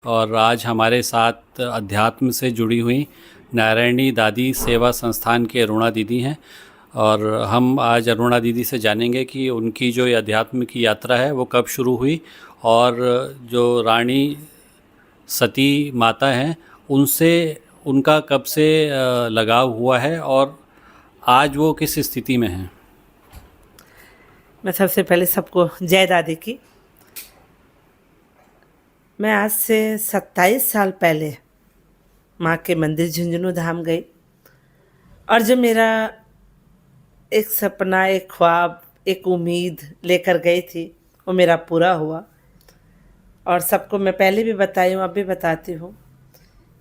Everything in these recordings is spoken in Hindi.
और आज हमारे साथ अध्यात्म से जुड़ी हुई नारायणी दादी सेवा संस्थान की अरुणा दीदी हैं। और हम आज अरुणा दीदी से जानेंगे कि उनकी जो ये अध्यात्म की यात्रा है वो कब शुरू हुई और जो रानी सती माता हैं उनसे उनका कब से लगाव हुआ है और आज वो किस स्थिति में हैं। मैं सबसे पहले सबको जय दादी की। मैं आज से 27 साल पहले माँ के मंदिर झुंझुनू धाम गई और जो मेरा एक सपना, एक ख्वाब, एक उम्मीद लेकर गई थी वो मेरा पूरा हुआ। और सबको मैं पहले भी बताई हूँ, अब भी बताती हूँ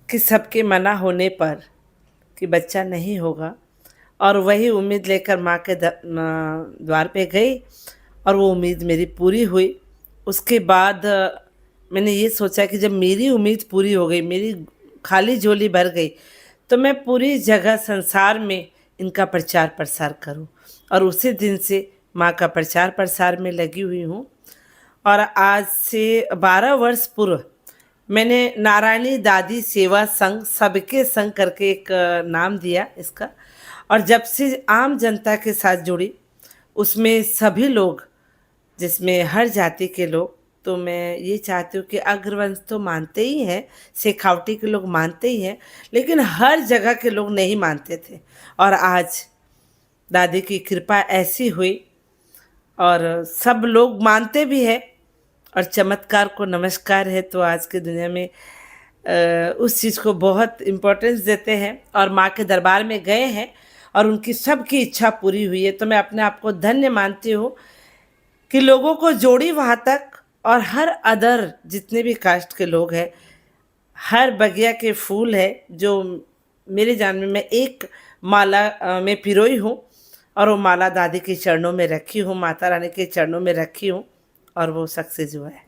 कि सबके मना होने पर कि बच्चा नहीं होगा, और वही उम्मीद लेकर माँ के द्वार पे गई और वो उम्मीद मेरी पूरी हुई। उसके बाद मैंने ये सोचा कि जब मेरी उम्मीद पूरी हो गई, मेरी खाली झोली भर गई, तो मैं पूरी जगह संसार में इनका प्रचार प्रसार करूं। और उसी दिन से माँ का प्रचार प्रसार में लगी हुई हूँ। और आज से 12 वर्ष पूर्व मैंने नारायणी दादी सेवा संघ, सबके संघ करके एक नाम दिया इसका। और जब से आम जनता के साथ जुड़ी, उसमें सभी लोग, जिसमें हर जाति के लोग, तो मैं ये चाहती हूँ कि अग्रवंश तो मानते ही हैं, शेखावटी के लोग मानते ही हैं, लेकिन हर जगह के लोग नहीं मानते थे। और आज दादी की कृपा ऐसी हुई और सब लोग मानते भी हैं। और चमत्कार को नमस्कार है, तो आज की दुनिया में उस चीज़ को बहुत इम्पोर्टेंस देते हैं और माँ के दरबार में गए हैं और उनकी सबकी इच्छा पूरी हुई है। तो मैं अपने आप को धन्य मानती हूँ कि लोगों को जोड़ी वहाँ तक। और हर अदर जितने भी कास्ट के लोग हैं, हर बगिया के फूल है जो मेरे जान में, मैं एक माला में पिरोई हूँ और वो माला दादी के चरणों में रखी हूँ, माता रानी के चरणों में रखी हूँ, और वो सक्सेस हुआ है।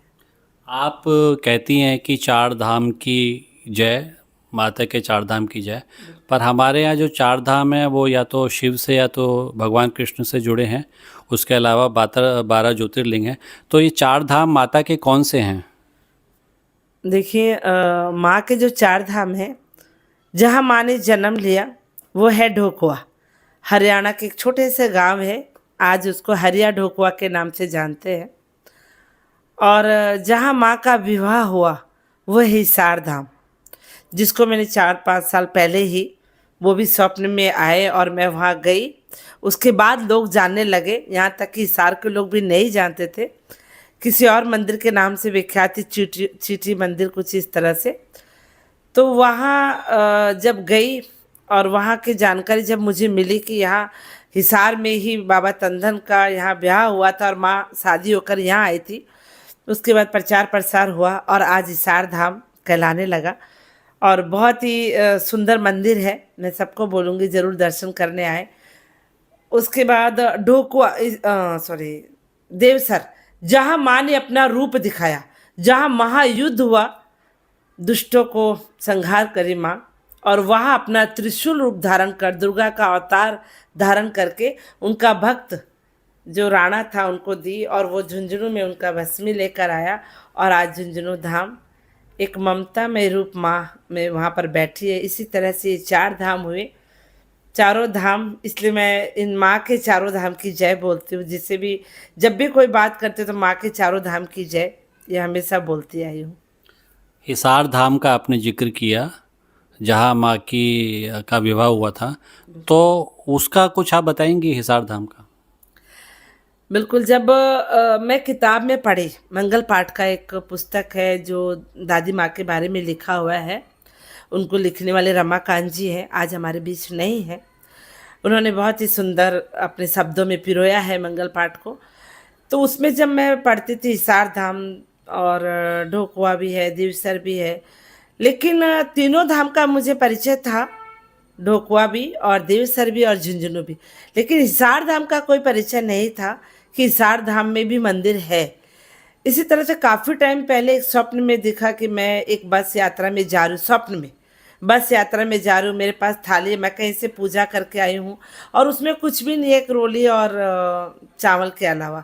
आप कहती हैं कि चार धाम की जय, माता के चार धाम की जय, पर हमारे यहाँ जो चार धाम है वो या तो शिव से या तो भगवान कृष्ण से जुड़े हैं, उसके अलावा 12 ज्योतिर्लिंग हैं। तो ये चार धाम माता के कौन से हैं? देखिए, माँ के जो चार धाम हैं, जहाँ माँ ने जन्म लिया वो है ढोकुआ। हरियाणा के एक छोटे से गांव है, आज उसको हरिया ढोकुआ के नाम से जानते हैं। और जहाँ माँ का विवाह हुआ वो है हिसार धाम, जिसको मैंने 4-5 साल पहले ही, वो भी स्वप्न में आए और मैं वहाँ गई। उसके बाद लोग जानने लगे, यहाँ तक कि हिसार के लोग भी नहीं जानते थे। किसी और मंदिर के नाम से विख्यात थी, चीटी चीटी मंदिर, कुछ इस तरह से। तो वहाँ जब गई और वहाँ की जानकारी जब मुझे मिली कि यहाँ हिसार में ही बाबा तंदन का यहाँ ब्याह हुआ था और माँ शादी होकर यहाँ आई थी, उसके बाद प्रचार प्रसार हुआ और आज हिसार धाम कहलाने लगा। और बहुत ही सुंदर मंदिर है, मैं सबको बोलूँगी ज़रूर दर्शन करने आए। उसके बाद देवसर, जहाँ माँ ने अपना रूप दिखाया, जहाँ महायुद्ध हुआ, दुष्टों को संहार करी माँ, और वहाँ अपना त्रिशूल रूप धारण कर, दुर्गा का अवतार धारण करके उनका भक्त जो राणा था उनको दी, और वो झुंझुनू में उनका भस्मी लेकर आया। और आज झुंझुनू धाम एक ममता में रूप माँ में वहाँ पर बैठी है। इसी तरह से ये चार धाम हुए, चारों धाम। इसलिए मैं इन माँ के चारों धाम की जय बोलती हूँ। जिससे भी जब भी कोई बात करते तो माँ के चारों धाम की जय ये हमेशा बोलती आई हूँ। हिसार धाम का आपने जिक्र किया, जहाँ माँ की का विवाह हुआ था, तो उसका कुछ आप बताएंगी हिसार धाम का? बिल्कुल। जब मैं किताब में पढ़ी, मंगल पाठ का एक पुस्तक है जो दादी माँ के बारे में लिखा हुआ है। उनको लिखने वाले रमाकांत जी हैं, आज हमारे बीच नहीं है। उन्होंने बहुत ही सुंदर अपने शब्दों में पिरोया है मंगल पाठ को। तो उसमें जब मैं पढ़ती थी, हिसार धाम और ढोकुआ भी है, देवसर भी है, लेकिन तीनों धाम का मुझे परिचय था, ढोकुआ भी और देवसर भी और झुंझुनू भी। लेकिन हिसार धाम का कोई परिचय नहीं था कि हिसार धाम में भी मंदिर है। इसी तरह से काफ़ी टाइम पहले एक स्वप्न में दिखा कि मैं एक बस यात्रा में जा रही हूँ, स्वप्न में बस यात्रा में जा रही हूँ, मेरे पास थाली है, मैं कहीं से पूजा करके आई हूँ और उसमें कुछ भी नहीं है, एक रोली और चावल के अलावा।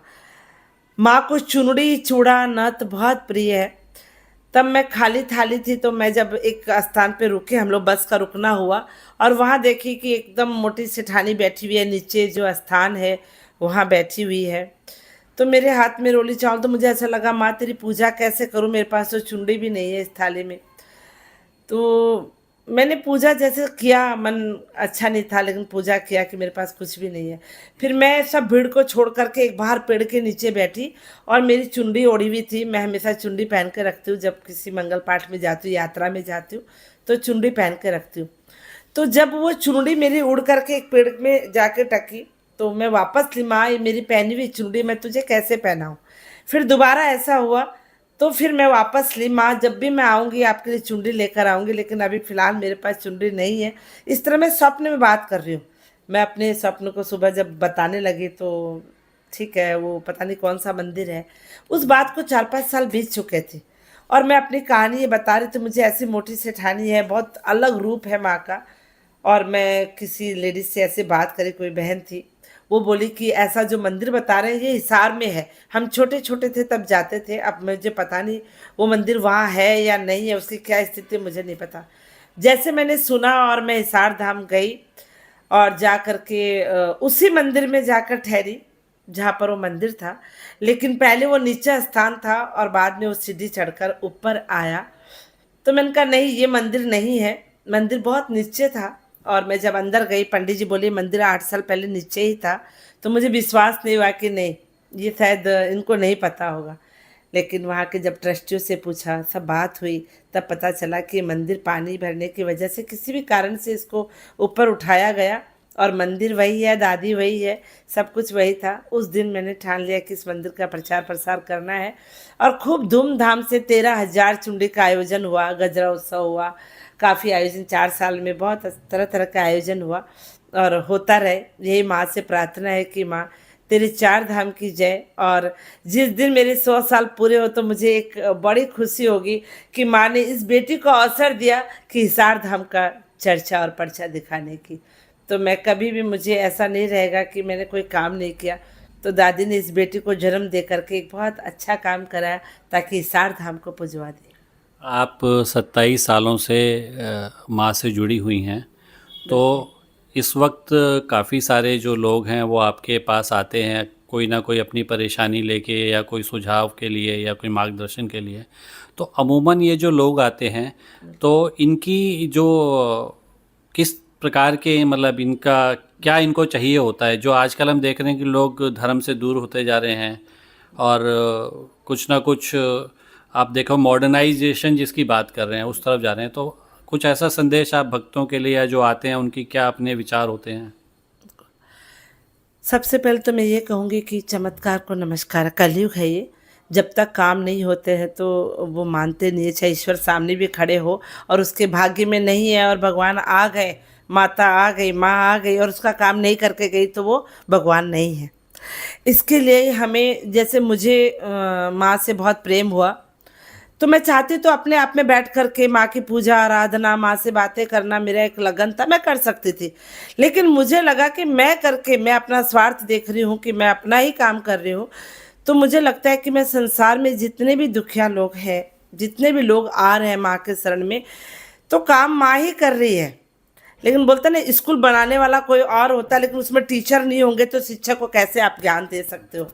माँ को चुनड़ी, चूड़ा, नथ बहुत प्रिय है। तब मैं खाली थाली थी, तो मैं जब एक स्थान पे रुके, हम लोग बस का रुकना हुआ, और वहाँ देखी कि एकदम मोटी सेठानी बैठी हुई है, नीचे जो स्थान है वहाँ बैठी हुई है। तो मेरे हाथ में रोली चावल, तो मुझे ऐसा लगा माँ तेरी पूजा कैसे करूँ, मेरे पास तो चुंडी भी नहीं है इस थाली में। तो मैंने पूजा जैसे किया, मन अच्छा नहीं था लेकिन पूजा किया कि मेरे पास कुछ भी नहीं है। फिर मैं सब भीड़ को छोड़ करके एक बाहर पेड़ के नीचे बैठी, और मेरी चुंडी ओढ़ी हुई थी। मैं हमेशा चुंडी पहन के रखती हूँ, जब किसी मंगल पाठ में जाती हूँ, यात्रा में जाती हूँ तो चुंडी पहन के रखती हूँ। तो जब वो चुंडी मेरी उड़ करके एक पेड़ में जाके टकी, तो मैं वापस ली, माँ ये मेरी पहनी हुई चुंडी मैं तुझे कैसे पहनाऊँ। फिर दोबारा ऐसा हुआ, तो फिर मैं वापस ली, माँ जब भी मैं आऊँगी आपके लिए चुंडी लेकर आऊँगी, लेकिन अभी फ़िलहाल मेरे पास चुंडी नहीं है। इस तरह मैं स्वप्न में बात कर रही हूँ। मैं अपने स्वप्न को सुबह जब बताने लगी, तो ठीक है, वो पता नहीं कौन सा मंदिर है। उस बात को 4-5 साल बीत चुके थे, और मैं अपनी कहानी ये बता रही थी। मुझे ऐसी मोटी सेठानी है, बहुत अलग रूप है माँ का। और मैं किसी लेडीज से ऐसे बात करी, कोई बहन थी, वो बोली कि ऐसा जो मंदिर बता रहे हैं ये हिसार में है। हम छोटे छोटे थे तब जाते थे, अब मुझे पता नहीं वो मंदिर वहाँ है या नहीं है, उसकी क्या स्थिति है मुझे नहीं पता। जैसे मैंने सुना और मैं हिसार धाम गई, और जा कर के उसी मंदिर में जाकर ठहरी जहाँ पर वो मंदिर था। लेकिन पहले वो नीचा स्थान था और बाद में वो सीढ़ी चढ़कर ऊपर आया। तो मैंने कहा नहीं, ये मंदिर नहीं है, मंदिर बहुत नीचे था। और मैं जब अंदर गई, पंडित जी बोले मंदिर 8 साल पहले नीचे ही था। तो मुझे विश्वास नहीं हुआ कि नहीं, ये शायद इनको नहीं पता होगा। लेकिन वहाँ के जब ट्रस्टियों से पूछा, सब बात हुई, तब पता चला कि मंदिर पानी भरने की वजह से किसी भी कारण से इसको ऊपर उठाया गया, और मंदिर वही है, दादी वही है, सब कुछ वही था। उस दिन मैंने ठान लिया कि इस मंदिर का प्रचार प्रसार करना है। और खूब धूमधाम से 13,000 चुंडी का आयोजन हुआ, गजरा उत्सव हुआ, काफ़ी आयोजन, 4 साल में बहुत तरह तरह का आयोजन हुआ और होता रहे। यही माँ से प्रार्थना है कि माँ तेरे 4 धाम की जय। और जिस दिन मेरे 100 साल पूरे हो, तो मुझे एक बड़ी खुशी होगी कि माँ ने इस बेटी को अवसर दिया कि हिसार धाम का चर्चा और पर्चा दिखाने की। तो मैं कभी भी, मुझे ऐसा नहीं रहेगा कि मैंने कोई काम नहीं किया। तो दादी ने इस बेटी को जन्म दे करके एक बहुत अच्छा काम कराया, ताकि हिसार धाम को पुजवा दे। आप 27 सालों से माँ से जुड़ी हुई हैं, तो बिल्कुल। इस वक्त काफ़ी सारे जो लोग हैं वो आपके पास आते हैं, कोई ना कोई अपनी परेशानी लेके, या कोई सुझाव के लिए, या कोई मार्गदर्शन के लिए। तो अमूमन ये जो लोग आते हैं, तो इनकी जो किस प्रकार के, मतलब इनका क्या इनको चाहिए होता है? जो आजकल हम देख रहे हैं कि लोग धर्म से दूर होते जा रहे हैं, और कुछ ना कुछ आप देखो मॉडर्नाइजेशन जिसकी बात कर रहे हैं उस तरफ जा रहे हैं। तो कुछ ऐसा संदेश आप भक्तों के लिए, या जो आते हैं उनकी क्या अपने विचार होते हैं? सबसे पहले तो मैं ये कहूँगी कि चमत्कार को नमस्कार। कलयुग है ये, जब तक काम नहीं होते हैं तो वो मानते नहीं है, चाहे ईश्वर सामने भी खड़े हो और उसके भाग्य में नहीं है, और भगवान आ गए, माता आ गई, माँ आ गई और उसका काम नहीं करके गई, तो वो भगवान नहीं है। इसके लिए हमें, जैसे मुझे माँ से बहुत प्रेम हुआ, तो मैं चाहती तो अपने आप में बैठ कर के माँ की पूजा आराधना, माँ से बातें करना मेरा एक लगन था, मैं कर सकती थी। लेकिन मुझे लगा कि मैं करके, मैं अपना स्वार्थ देख रही हूँ कि मैं अपना ही काम कर रही हूँ। तो मुझे लगता है कि मैं संसार में जितने भी दुखिया लोग हैं, जितने भी लोग आ रहे हैं माँ के शरण में, तो काम माँ ही कर रही है। लेकिन बोलते ना, स्कूल बनाने वाला कोई और होता है, लेकिन उसमें टीचर नहीं होंगे तो शिक्षक को कैसे आप ज्ञान दे सकते हो।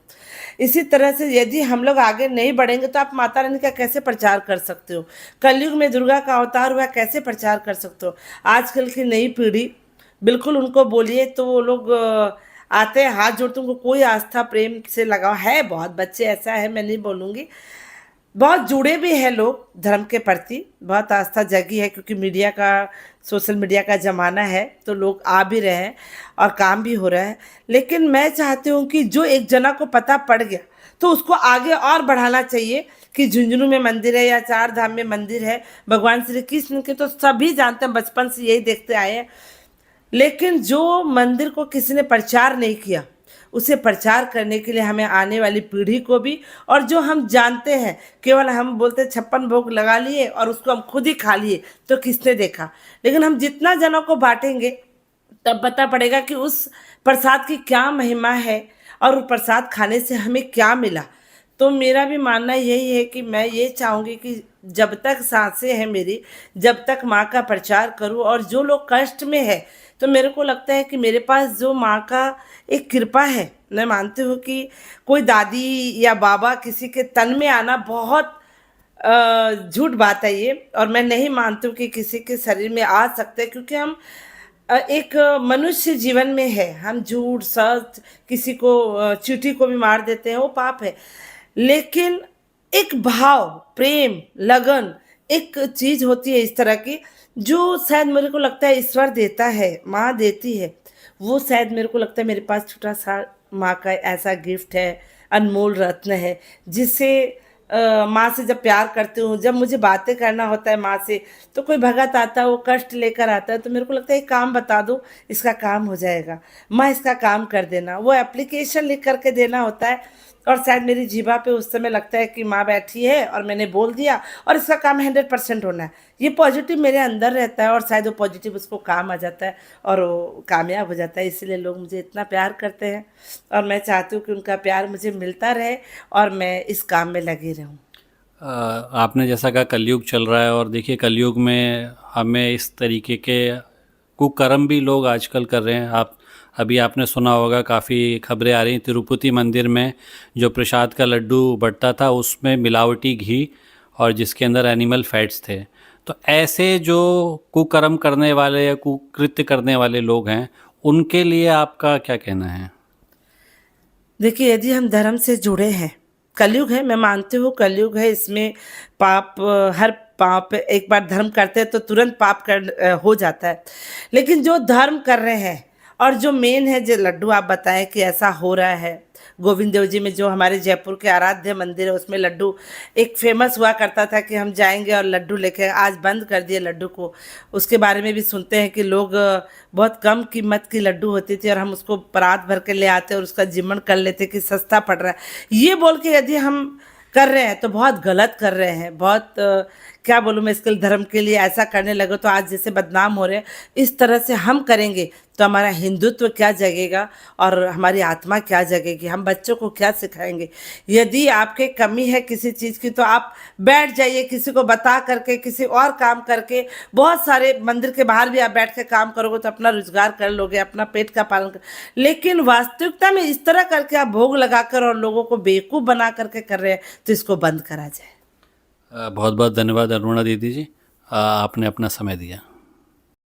इसी तरह से यदि हम लोग आगे नहीं बढ़ेंगे तो आप माता रानी का कैसे प्रचार कर सकते हो? कलयुग में दुर्गा का अवतार हुआ, कैसे प्रचार कर सकते हो? आजकल की नई पीढ़ी, बिल्कुल उनको बोलिए तो वो लोग आते हैं, हाथ जोड़ते, उनको कोई आस्था प्रेम से लगाव है। बहुत बच्चे ऐसा है, मैं नहीं बोलूँगी, बहुत जुड़े भी हैं लोग धर्म के प्रति, बहुत आस्था जगी है, क्योंकि मीडिया का, सोशल मीडिया का ज़माना है, तो लोग आ भी रहे हैं और काम भी हो रहा है। लेकिन मैं चाहती हूँ कि जो एक जना को पता पड़ गया, तो उसको आगे और बढ़ाना चाहिए कि झुंझुनू में मंदिर है या 4 धाम में मंदिर है। भगवान श्री कृष्ण के तो सभी जानते हैं, बचपन से यही देखते आए हैं। लेकिन जो मंदिर को किसी ने प्रचार नहीं किया, उसे प्रचार करने के लिए हमें आने वाली पीढ़ी को भी, और जो हम जानते हैं, केवल हम बोलते 56 भोग लगा लिए और उसको हम खुद ही खा लिए, तो किसने देखा? लेकिन हम जितना जनों को बांटेंगे, तब पता पड़ेगा कि उस प्रसाद की क्या महिमा है और उस प्रसाद खाने से हमें क्या मिला। तो मेरा भी मानना यही है कि मैं ये चाहूँगी कि जब तक सांसें हैं मेरी, जब तक माँ का प्रचार करूँ, और जो लोग कष्ट में है, तो मेरे को लगता है कि मेरे पास जो माँ का एक कृपा है, मैं मानती हूँ कि कोई दादी या बाबा किसी के तन में आना बहुत झूठ बात है ये, और मैं नहीं मानती हूँ कि किसी के शरीर में आ सकते हैं, क्योंकि हम एक मनुष्य जीवन में है, हम झूठ सच किसी को चींटी को भी मार देते हैं, वो पाप है। लेकिन एक भाव, प्रेम, लगन, एक चीज होती है इस तरह की, जो शायद मेरे को लगता है ईश्वर देता है, माँ देती है। वो शायद मेरे को लगता है मेरे पास छोटा सा माँ का ऐसा गिफ्ट है, अनमोल रत्न है, जिससे माँ से जब प्यार करती हूँ, जब मुझे बातें करना होता है माँ से, तो कोई भगत आता है, वो कष्ट लेकर आता है, तो मेरे को लगता है एक काम बता दो, इसका काम हो जाएगा, माँ इसका काम कर देना, वो एप्लीकेशन लिख करके देना होता है। और शायद मेरी जीभा पे उस समय लगता है कि माँ बैठी है और मैंने बोल दिया और इसका काम 100% होना है। ये पॉजिटिव मेरे अंदर रहता है, और शायद वो पॉजिटिव उसको काम आ जाता है और वो कामयाब हो जाता है। इसीलिए लोग मुझे इतना प्यार करते हैं, और मैं चाहती हूँ कि उनका प्यार मुझे मिलता रहे और मैं इस काम में लगी रहूँ। आपने जैसा कहा कलयुग चल रहा है, और देखिए कलयुग में हमें इस तरीके के कुकर्म भी लोग आजकल कर रहे हैं। अभी आपने सुना होगा, काफ़ी खबरें आ रही तिरुपति मंदिर में जो प्रसाद का लड्डू बंटता था उसमें मिलावटी घी और जिसके अंदर एनिमल फैट्स थे। तो ऐसे जो कुकर्म करने वाले या कुकृत्य करने वाले लोग हैं, उनके लिए आपका क्या कहना है? देखिए, यदि हम धर्म से जुड़े हैं, कलयुग है, मैं मानती हूँ कलयुग है, इसमें पाप, हर पाप, एक बार धर्म करते हैं तो तुरंत पाप हो जाता है। लेकिन जो धर्म कर रहे हैं, और जो मेन है, जो लड्डू आप बताएं कि ऐसा हो रहा है, गोविंद देव जी में जो हमारे जयपुर के आराध्य मंदिर है, उसमें लड्डू एक फेमस हुआ करता था कि हम जाएंगे और लड्डू लेके, आज बंद कर दिए लड्डू को। उसके बारे में भी सुनते हैं कि लोग बहुत कम कीमत की लड्डू होती थी और हम उसको परात भर के ले आते और उसका जिमन कर लेते कि सस्ता पड़ रहा है। ये बोल के यदि हम कर रहे हैं तो बहुत गलत कर रहे हैं, बहुत क्या बोलूँ मैं, इसके धर्म के लिए ऐसा करने लगे तो आज जैसे बदनाम हो रहे हैं, इस तरह से हम करेंगे तो हमारा हिंदुत्व क्या जगेगा और हमारी आत्मा क्या जगेगी, हम बच्चों को क्या सिखाएंगे। यदि आपके कमी है किसी चीज़ की तो आप बैठ जाइए, किसी को बता करके, किसी और काम करके, बहुत सारे मंदिर के बाहर भी आप बैठ के काम करोगे तो अपना रोजगार कर लोगे, अपना पेट का पालन कर। लेकिन वास्तविकता में इस तरह करके आप भोग लगाकर और लोगों को बेवकूफ़ बना करके कर रहे हैं, तो इसको बंद करा जाए। बहुत बहुत धन्यवाद अरुणा दीदी जी, आपने अपना समय दिया।